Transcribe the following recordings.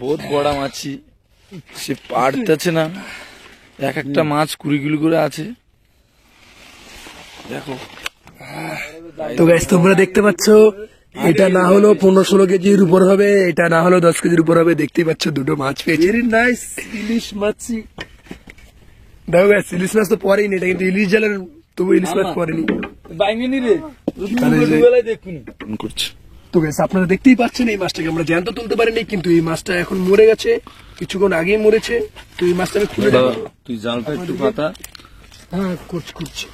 বহুত বড় মাছি সে পারতেছে না, এক একটা মাছ 20 কিলো করে আছে। দেখো তো গাইস তোমরা দেখতে পাচ্ছ, এটা না হলো 15-16 কেজির উপর হবে, এটা না হলো 10 কেজির উপর হবে। দেখতেই পাচ্ছ দুটো মাছ পেয়েছি। ভেরি নাইস ইলিশ মাছি। দেখো গাইস ইলিশ মাছ তো পরেই নি, এটা কিন্তু ইলিশ জালের, তবু ইলিশ মাছ পরেনি। বাইঙ্গনি রে দেখুন করছে। তো গাইস আপনারা দেখতেই পাচ্ছেন এই মাছটাকে আমরা জ্যান্ত তুলতে পারিনি, কিন্তু এই মাছটা এখন মরে গেছে, কিছুক্ষণ আগেই মরেছে। তো এই মাছটা আমি খুলে দেবো। তুই জালটা একটু পাতা। হ্যাঁ করছি।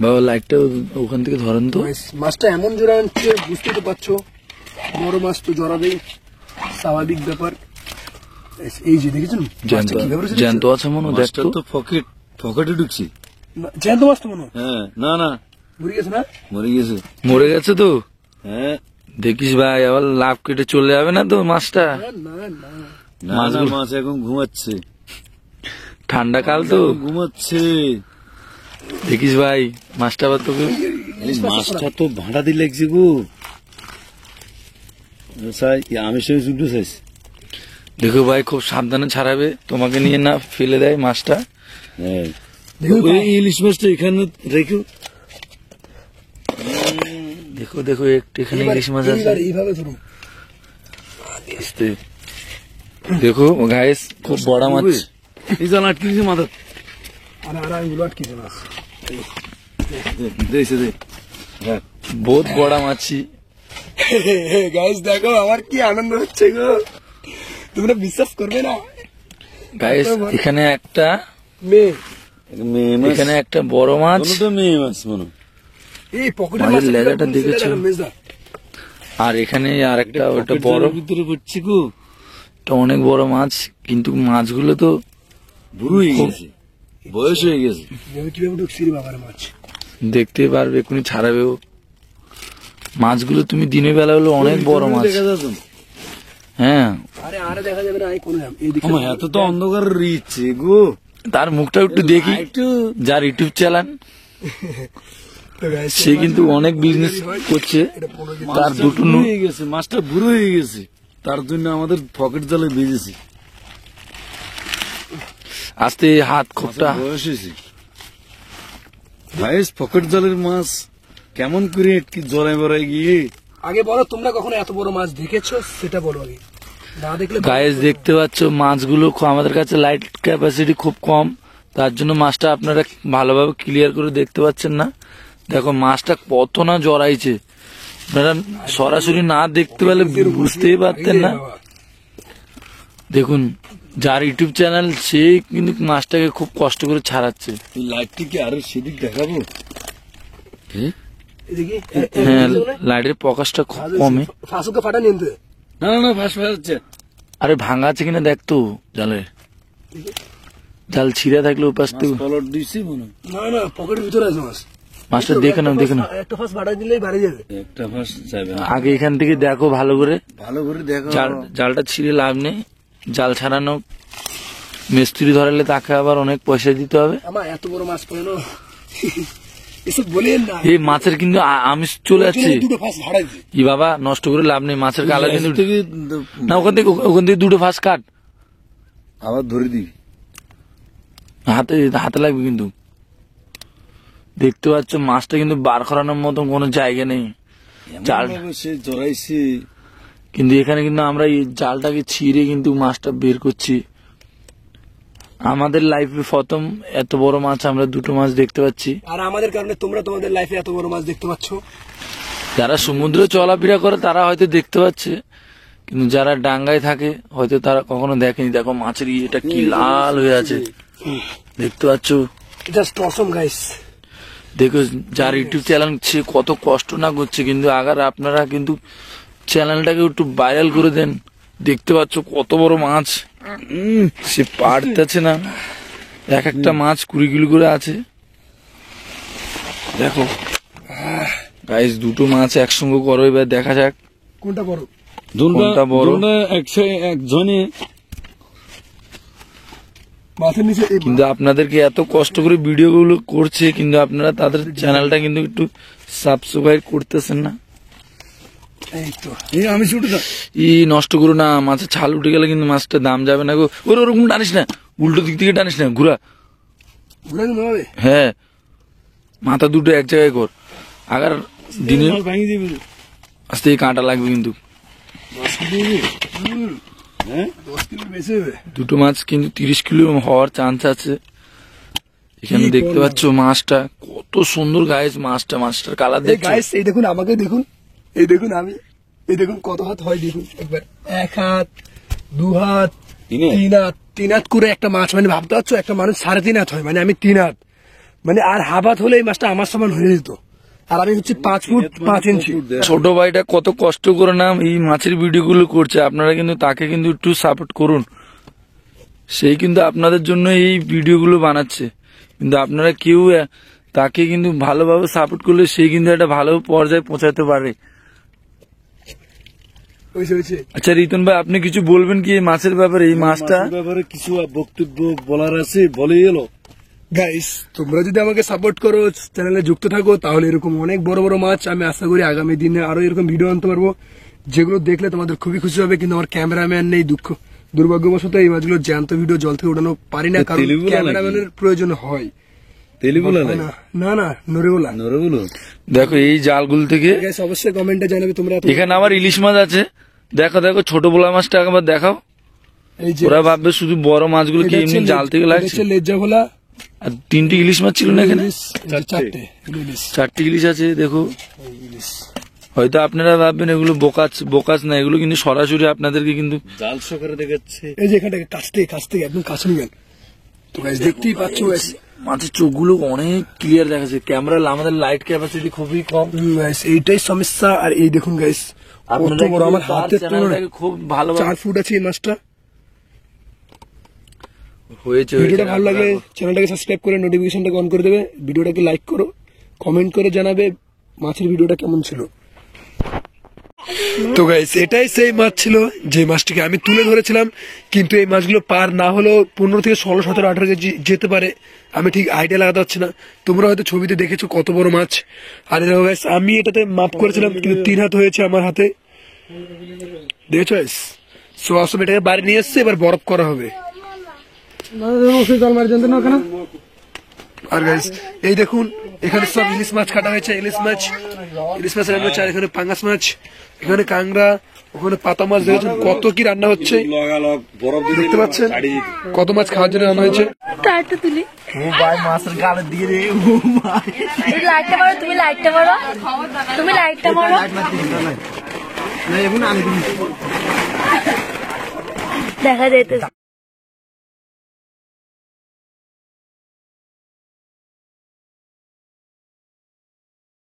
বাবা লাইটটা ওখান থেকে ধরেন তো। মাছটা এমন জোড়া আনছে, বুঝতেই তো পারছো, বড় মাছ তো জড়াবেই, স্বাভাবিক ব্যাপার। এই যে দেখেছেন জ্যান্ত আছে মনে হয়, দেখতো তো পকেটে ঢুকছি। জ্যান্ত মাছ তো মনে হয়। হ্যাঁ না মরে গেছে না? মরে গেছে তো। হ্যাঁ দেখিস ভাই, আবার লাভ কেটে চলে যাবে না তো মাছটা। না মাছ এখন ঘুমাচ্ছে, ঠান্ডা কাল তো ঘুমাচ্ছে। দেখিস ভাই মাছটা আবার তোকে। মাছটা তো ভাড়া দিয়ে লাগছে গো, আমি সে শুধু চাইছি। দেখো ভাই খুব সাবধানে ছাড়াবে, তোমাকে নিয়ে না ফেলে দেয় মাছটা। হ্যাঁ ইলিশ মাছটা এখানে রেখো। দেখো একটু এখানে ইলিশ মাছ আছে। দেখো গাইস খুব বড় মাছ। এই জাল আটকে দিয়েছে মাথা। বহুত বড় মাছি। গাইস দেখো আমার কি আনন্দ হচ্ছে গো, তোমরা বিশ্বাস করবে না। গাইস এখানে একটা মেয়ে, এখানে একটা বড় মাছ, মেয়ে মাছ মনে। এই পকেটের মাছ লেজাটা দেখেছো? আর এখানে আর একটা ওটা বড় ভিতরে পড়ছি গো, এটা অনেক বড় মাছ, কিন্তু মাছগুলো তো বুড়ো হয়ে গেছে, বয়স হয়ে গেছে। কিভাবে ঢুকছি বাবার মাছ, দেখতে পারবে এখনই ছাড়াবেও মাছগুলো। তুমি দিনের বেলা হলো অনেক বড় মাছ। হ্যাঁ আরে দেখা যাবে না, এত তো অন্ধকার রয়েছে গো। তার মুখটা একটু দেখি, যার ইউটিউব চ্যানেল সে কিন্তু অনেক বিজনেস করছে। তার দুটো হয়ে গেছে, মাছটা বুড়ো হয়ে গেছে, তার জন্য আমাদের পকেট জালে বেজেছি। আস্তে হাত খোপটা বয়স হয়েছে ভাই, পকেট জালের মাছ কেমন করে কি জড়াই বড়াই গিয়ে। আগে বলো তোমরা কখনো এত বড় মাছ দেখেছো, সেটা বলো আগে। না দেখলে গাইস দেখতে পাচ্ছ মাছগুলো আমাদের কাছে লাইট ক্যাপাসিটি খুব কম, তার জন্য মাছটা আপনারা ভালোভাবে ক্লিয়ার করে দেখতে পাচ্ছেন না। দেখো মাছটা কত না জড়াইছে, আপনারা সরাসরি না দেখতে পেলে বুঝতেই পারতেন না। দেখুন যার ইউটিউব চ্যানেল সে কিন্তু মাছটাকে খুব কষ্ট করে ছাড়াচ্ছে। লাইটটি কি আরো সেদিক দেখাবো? হ্যাঁ লাইটের প্রকাশটা খুব কমে। ফাটা নিতে না ফাঁস ফাটাচ্ছে। আরে ভাঙা আছে কিনা দেখতো জালে, জাল ছিঁড়া থাকলে উপাস থেকে কলর দিছি মনে। না পকেটের ভিতরে আছে মাছ। মাছটা দেখে নাও একটা ফাঁস ফাটা দিলেই বাড়ি যাবে। একটা ফাঁস যাবে না, আগে এখান থেকে দেখো ভালো করে দেখো। জালটা ছিঁড়ে লাভ নেই, জাল ছাড়ানো মিস্ত্রি ধরালে তাকে আবার অনেক পয়সা দিতে হবে। আমার এত বড় মাছ পেল এসব বলেন না। এই মাছের কিন্তু আমি চলে যাচ্ছি কি বাবা, নষ্ট করে লাভ নেই। মাছের কালা কিন্তু না, ওখান থেকে দুটো ফাঁস কাট, আবার ধরে দিবি, হাতে লাগবে কিন্তু। দেখতে পাচ্ছ মাছটা কিন্তু বার করানোর মতন কোনো জায়গা নেই, জাল সে জড়াইছে। কিন্তু এখানে কিন্তু আমরা এই জালটাকে ছিঁড়ে কিন্তু মাছটা বের করছি। আমাদের লাইফে প্রথম এত বড় মাছ আমরা দুটো মাছ দেখতে পাচ্ছি, আর আমাদের কারণে তোমরা তোমাদের লাইফে এত বড় মাছ দেখতে পাচ্ছ। যারা সমুদ্রে চলাফেরা করে তারা হয়তো দেখতে পাচ্ছে, কিন্তু যারা ডাঙ্গায় থাকে হয়তো তারা কখনো দেখেনি। দেখো মাছের এটা কি লাল হয়ে আছে, দেখতে পাচ্ছ? জাস্ট অসম গাইস। দেখো যার ইউটিউব চ্যানেল সে কত কষ্ট না করছে, কিন্তু আগার আপনারা কিন্তু চ্যানেলটাকে একটু ভাইরাল করে দেন। দেখতে পাচ্ছ কত বড় মাছ, সে পারতেছে না, এক একটা মাছ 20 কিলো করে আছে। দেখো গাইস দুটো মাছ একসঙ্গে করো, এবার দেখা যাক কোনটা বড়। কোনটা বড় একজনে মাছের নিচে। কিন্তু আপনাদেরকে এত কষ্ট করে ভিডিও গুলো করছে, কিন্তু আপনারা তাদের চ্যানেলটা কিন্তু একটু সাবস্ক্রাইব করতেছেন না। এই তো এই আমি ছুটে না নষ্ট করো না, মাছের ছাল উঠে গেলে কিন্তু মাছটার দাম যাবে না গো। ওরকম টানিস না, উল্টো দিক থেকে টানিস না, ঘুরা। ঘুরে দিতে হবে। হ্যাঁ, মাথা দুটো এক জায়গায় কর। আগার দিনে ভাঙি দিবি আস্তে কাঁটা লাগবে কিন্তু। 10 কিলো হ্যাঁ 10 কিলো বেশি হবে। দুটো মাছ কিন্তু 30 কিলো হওয়ার চান্স আছে। এখানে দেখতে পাচ্ছ মাছটা কত সুন্দর গাইস, মাছটার কালার এই দেখছো? গাইস এই দেখুন, আমাকে দেখুন, এই দেখুন আমি, এই দেখুন কত হাত হয় দেখুন একবার। 1 হাত, 2 হাত, 3 হাত করে একটা মাছ, মানে ভাবতে পারছো একটা মানুষ 3.5 হাত হয়, মানে আমি 3 হাত, মানে আর হাফ হাত হলে এই মাছটা আমার সমান হয়ে যেত। আর আমি হচ্ছে 5 ফুট 5 ইঞ্চি। ছোট ভাইটা কত কষ্ট করে না এই মাছের ভিডিও গুলো করছে, আপনারা কিন্তু তাকে কিন্তু একটু সাপোর্ট করুন। সেই কিন্তু আপনাদের জন্য এই ভিডিও গুলো বানাচ্ছে, কিন্তু আপনারা কেউ তাকে কিন্তু ভালোভাবে সাপোর্ট করলে সে কিন্তু একটা ভালো পর্যায়ে পৌঁছাতে পারে। হয়েছে। আচ্ছা রিতন ভাই, আপনি কিছু বলবেন কি এই মাছের ব্যাপারে? এই মাছটা মাছের ব্যাপারে কিছু বক্তব্য বলার আছে, বলে এলো। গাইস তোমরা যদি আমাকে সাপোর্ট করো, চ্যানেলে যুক্ত থাকো, তাহলে এরকম অনেক বড় বড় মাছ আমি আশা করি আগামী দিনে আরো এরকম ভিডিও আনতে পারবো, যেগুলো দেখলে তোমাদের খুবই খুশি হবে। কিন্তু আমার ক্যামেরাম্যান নেই, দুর্ভাগ্যবশত এই মাছগুলো জ্যান্ত ভিডিও জল থেকে উঠানো পারি না, কারণ তেলেগুলা নাকি? ক্যামেরাম্যানের প্রয়োজন হয়। তেলিগুলো না না নরেওলা। নরগুলো দেখো এই জালগুলো থেকে। গাইস অবশ্যই কমেন্টে জানাবে তোমরা। এখানে আবার ইলিশ মাছ আছে, দেখো দেখো ছোট বোলা মাছটা একবার দেখাও। এই যে ওরা ভাববে শুধু বড় মাছগুলো কি এমনি জাল থেকে লাগছে। লেজ্জা ভোলা আর 3টে ইলিশ মাছ ছিল না এখানে? 4টে ইলিশ আছে দেখো। হয়তো আপনারা ভাববেন এগুলো বোকাচ না, এগুলো কিন্তু সরাসরি আপনাদেরকে কিন্তু জাল সহকারে দেখাচ্ছে। এই যে এখানটাকে কাছ থেকে একদম কাছে নিয়ে গেল। তো গাইস দেখতেই পাচ্ছ গাইস, মাছের চোখগুলো অনেক ক্লিয়ার দেখাচ্ছে। ক্যামেরা আমাদের লাইট ক্যাপাসিটি খুবই কম গাইস, এইটাই সমস্যা। আর এই দেখুন গাইস কত বড়, আমার হাতের তুলনায় খুব ভালো 4 ফুট আছে এই মাছটা। হয়েছে। ভিডিওটা ভালো লাগলে চ্যানেলটাকে সাবস্ক্রাইব করে নোটিফিকেশনটাকে অন করে দেবে, ভিডিওটাকে লাইক করো, কমেন্ট করে জানাবে মাছের ভিডিওটা কেমন ছিল। তো গাইস এটাই সেই মাছ ছিল যে মাছটিকে আমি তুলে ধরেছিলাম, কিন্তু এই মাছগুলো পার না হলেও 15 থেকে 16, 17, 18 কেজি যেতে পারে। আমি ঠিক আইডিয়া লাগাতে পারছি না, তোমরা হয়তো ছবিতে দেখেছো কত বড় মাছ। আর দেখো গাইস আমি এটাতে মাপ করেছিলাম, কিন্তু 3 হাত হয়েছে আমার হাতে, দেখেছো গাইস। সো আসলে এটাকে বাড়ি নিয়ে এসছে, এবার বরফ করা হবে। আর গাইস এই দেখুন এখানে সব ইলিশ মাছ কাটা হয়েছে, ইলিশ মাছ রান্না হচ্ছে। আর এখানে পাঙ্গাস মাছ, এখানে কাংড়া, ওখানে পাতা মাছ। দেখেছেন কত কি রান্না হচ্ছে, দেখতে পাচ্ছেন কত মাছ খাওয়ার জন্য রান্না হয়েছে। লাইটটা তুলি, ও ভাই মাছের গালের দিকে রে, ও ভাই লাইটটা মারো, তুমি লাইটটা মারো, তুমি লাইটটা মারো। দেখা যেতে